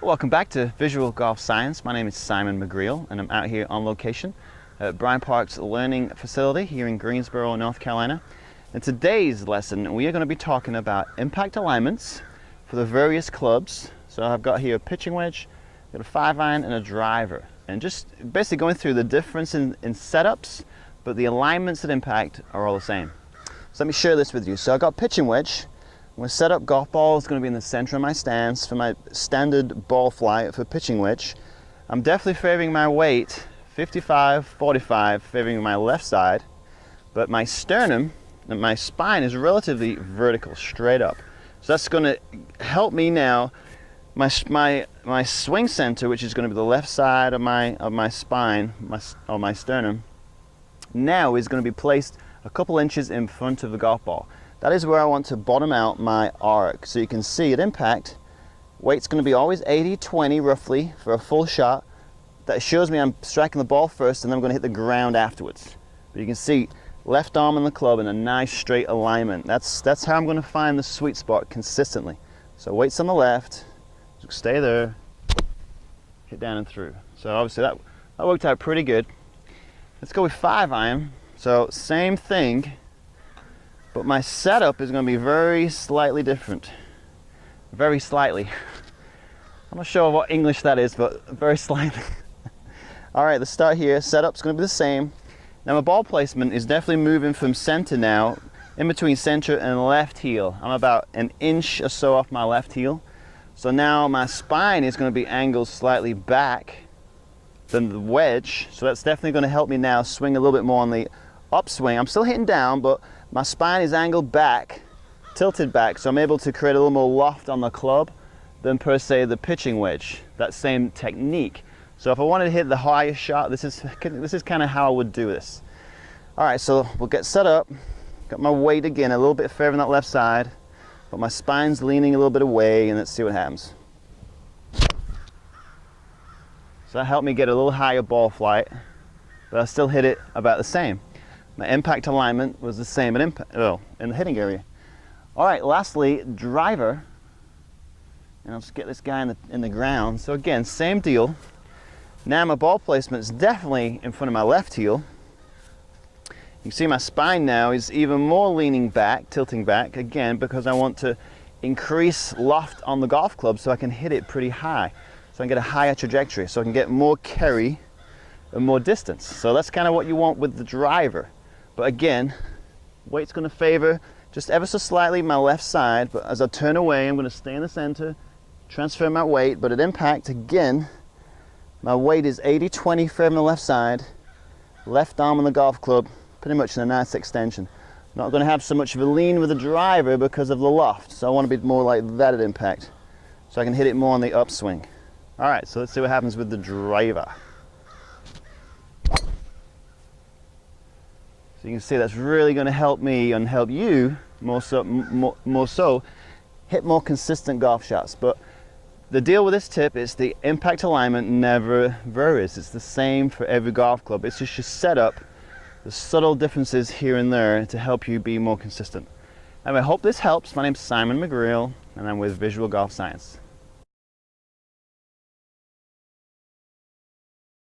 Welcome back to Visual Golf Science. My name is Simon McGreal and I'm out here on location at Bryant Park's Learning Facility here in Greensboro, North Carolina. In today's lesson, we are going to be talking about impact alignments for the various clubs. So I've got here a pitching wedge, got a 5-iron and a driver. And just basically going through the difference in setups, but the alignments at impact are all the same. So let me share this with you. So I've got pitching wedge. I'm going to set up golf ball. It's going to be in the center of my stance for my standard ball flight for pitching wedge. I'm definitely favoring my weight 55-45, favoring my left side, but my sternum and my spine is relatively vertical, straight up. So that's going to help me now. My swing center, which is going to be the left side of my spine, my sternum, now is going to be placed a couple inches in front of the golf ball. That is where I want to bottom out my arc. So you can see at impact, weight's going to be always 80-20 roughly for a full shot. That shows me I'm striking the ball first and then I'm going to hit the ground afterwards. But you can see left arm on the club in a nice straight alignment. That's how I'm going to find the sweet spot consistently. So weight's on the left, stay there, hit down and through. So obviously that worked out pretty good. Let's go with 5-iron. So same thing, but my setup is going to be very slightly different. Very slightly. I'm not sure what English that is, but very slightly. All right, let's start here. Setup's going to be the same. Now my ball placement is definitely moving from center now, in between center and left heel. I'm about an inch or so off my left heel. So now my spine is going to be angled slightly back than the wedge. So that's definitely going to help me now swing a little bit more on the upswing. I'm still hitting down, but my spine is angled back, tilted back, so I'm able to create a little more loft on the club than per se the pitching wedge, that same technique. So if I wanted to hit the highest shot, this is kind of how I would do this. All right, so we'll get set up. Got my weight again, a little bit favoring that left side, but my spine's leaning a little bit away, and let's see what happens. So that helped me get a little higher ball flight, but I still hit it about the same. My impact alignment was the same in the hitting area. All right, lastly, driver. And I'll just get this guy in the ground. So again, same deal. Now my ball placement is definitely in front of my left heel. You can see my spine now is even more leaning back, tilting back, again, because I want to increase loft on the golf club so I can hit it pretty high. So I can get a higher trajectory, so I can get more carry and more distance. So that's kind of what you want with the driver. But again, weight's going to favor just ever so slightly my left side, but as I turn away, I'm going to stay in the center, transfer my weight, but at impact, again, my weight is 80-20 favoring the left side, left arm on the golf club, pretty much in a nice extension. Not going to have so much of a lean with the driver because of the loft, so I want to be more like that at impact, so I can hit it more on the upswing. All right, so let's see what happens with the driver. So you can see that's really going to help me and help you more so hit more consistent golf shots. But the deal with this tip is the impact alignment never varies. It's the same for every golf club. It's just your setup, the subtle differences here and there to help you be more consistent. Anyway, I hope this helps. My name's Simon McGreal and I'm with Visual Golf Science.